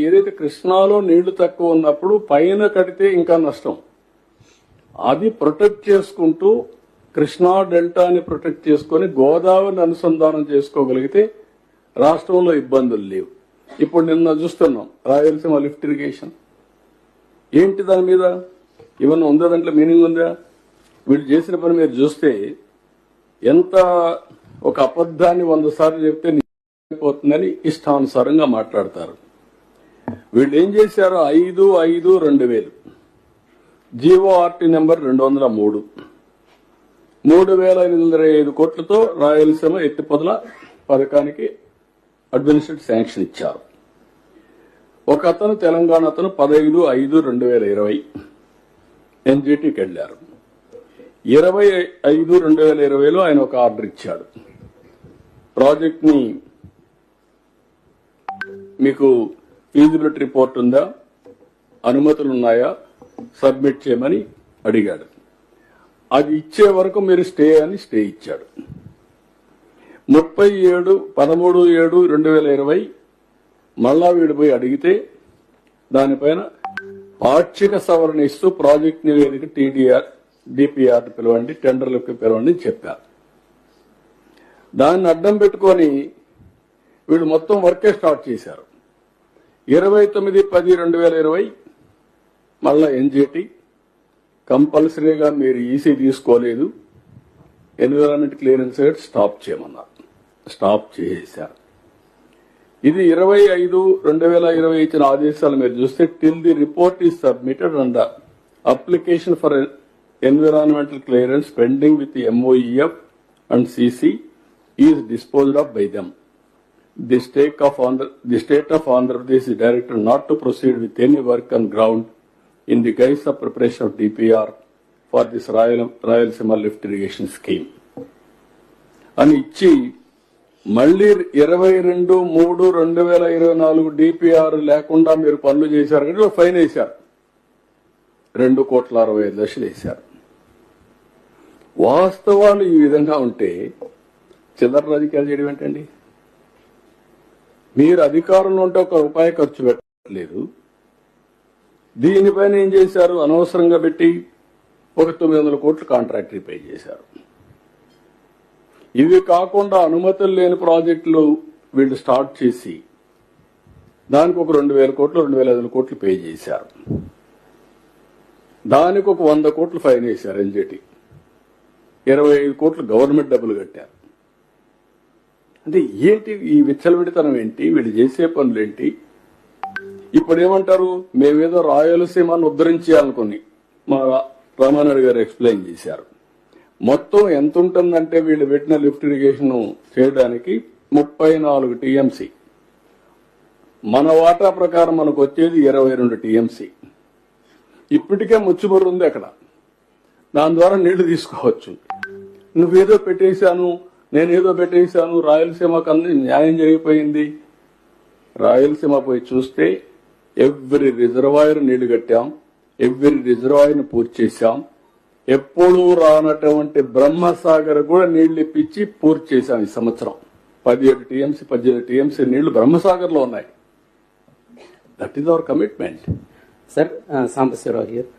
ఏదైతే కృష్ణాలో నీళ్లు తక్కువ ఉన్నప్పుడు పైన కడితే ఇంకా నష్టం. అది ప్రొటెక్ట్ చేసుకుంటూ కృష్ణా డెల్టాని ప్రొటెక్ట్ చేసుకుని గోదావరిని అనుసంధానం చేసుకోగలిగితే రాష్ట్రంలో ఇబ్బందులు లేవు. ఇప్పుడు నిన్న చూస్తున్నాం రాయలసీమ లిఫ్ట్ ఇరిగేషన్ ఏంటి, దాని మీద ఏమన్నా ఉందా, దాంట్లో మీనింగ్ ఉందా? వీళ్ళు చేసిన పని మీరు చూస్తే ఎంత ఒక అబద్ధాన్ని 100 సార్లు చెప్తే నిజమైపోతుందని ఇష్టానుసారంగా మాట్లాడతారు. వీళ్ళు ఏం చేశారు, 5/5/2000 జీవోఆర్టీ నెంబర్ 203 3,825 కోట్లతో రాయలసీమ ఎత్తిపోతల పథకానికి అడ్మినిస్ట్రేటివ్ శాంక్షన్ ఇచ్చారు. ఒక అతను తెలంగాణ అతను 15/5/2020 ఎన్జిటికి వెళ్లారు. 20/5/2020లో ఆయన ఒక ఆర్డర్ ఇచ్చాడు. ప్రాజెక్ట్ ని మీకు ఫీజిబిలిటీ రిపోర్ట్ ఉందా, అనుమతులు ఉన్నాయా, సబ్మిట్ చేయమని అడిగాడు. అది ఇచ్చే వరకు మీరు స్టే అని స్టే ఇచ్చాడు. 13/7/2020 మళ్ళా వీడు పోయి అడిగితే దానిపైన పాక్షిక సవరణ ఇస్తూ ప్రాజెక్ట్ నివేదిక టీడీఆర్ డిపిఆర్ పిలవండి, టెండర్లకు పిలవండి చెప్పారు. దాన్ని అడ్డం పెట్టుకొని వీళ్ళు మొత్తం వర్కే స్టార్ట్ చేశారు. 29/10/2020 మళ్ళా ఎన్జిటి కంపల్సరీగా మీరు ఈసీ తీసుకోలేదు, ఎన్విరాన్మెంట్ క్లియరెన్స్ స్టాప్ చేయమన్నారు. స్టాప్ చేశారు. ఇది 20/5/2020 ఇచ్చిన ఆదేశాలు మీరు చూస్తే till the report is submitted and application for environmental clearance pending with MOEF and CC is disposed of by them. The state of Andhra Pradesh is directed not to proceed with any work on ground in the guise of preparation of DPR for this Rayalaseema lift irrigation scheme. అని ఇచ్చి మళ్లీ 22/3/2024 DPR లేకుండా మీరు పనులు చేశారు కానీ fine వేశారు. 2,65,00,000 వేశారు. వాస్తవాలు ఈ విధంగా ఉంటే చిల్లర రాజకీయాలు చేయడం ఏంటండి? మీరు అధికారంలో ఉంటే ఒక రూపాయి ఖర్చు పెట్టలేదు. దీనిపైన ఏం చేశారు, అనవసరంగా పెట్టి ఒక 900 కోట్లు కాంట్రాక్ట్ పే చేశారు. ఇవి కాకుండా అనుమతులు లేని ప్రాజెక్టులు వీళ్ళు స్టార్ట్ చేసి దానికి ఒక 2,000 కోట్లు 2,500 కోట్లు పే చేశారు. దానికి ఒక 100 కోట్లు ఫైన్ వేశారు. ఎన్జిటి 25 కోట్లు గవర్నమెంట్ డబ్బులు కట్టారు. అంటే ఏంటి ఈ విచ్చలవిడితనం ఏంటి, వీళ్ళు చేసే పనులేంటి? ఇప్పుడు ఏమంటారు, మేమేదో రాయలసీమను ఉద్ధరించాలనుకుని మా రామానాయుడు గారు ఎక్స్ప్లెయిన్ చేశారు. మొత్తం ఎంత ఉంటుందంటే వీళ్ళు పెట్టిన లిఫ్ట్ ఇరిగేషన్ చేయడానికి 34 TMC. మన వాటా ప్రకారం మనకు వచ్చేది 22 TMC. ఇప్పటికే ముచ్చుమర్రు ఉంది అక్కడ, దాని ద్వారా నీళ్లు తీసుకోవచ్చు. నువ్వేదో పెట్టేశాను, నేనేదో పెట్టేశాను, రాయలసీమకు అన్ని న్యాయం జరిగిపోయింది. రాయలసీమ పోయి చూస్తే ఎవ్రీ రిజర్వాయర్ నీళ్లు కట్టాం, ఎవ్రీ రిజర్వాయర్ను పూర్తి చేశాం. ఎప్పుడూ రానటువంటి బ్రహ్మసాగర్ కూడా నీళ్లు ఇప్పించి పూర్తి చేశాం. ఈ సంవత్సరం 17 TMC 18 TMC నీళ్లు బ్రహ్మసాగర్ లో ఉన్నాయి. That is our commitment. Sir Sambasivarao here.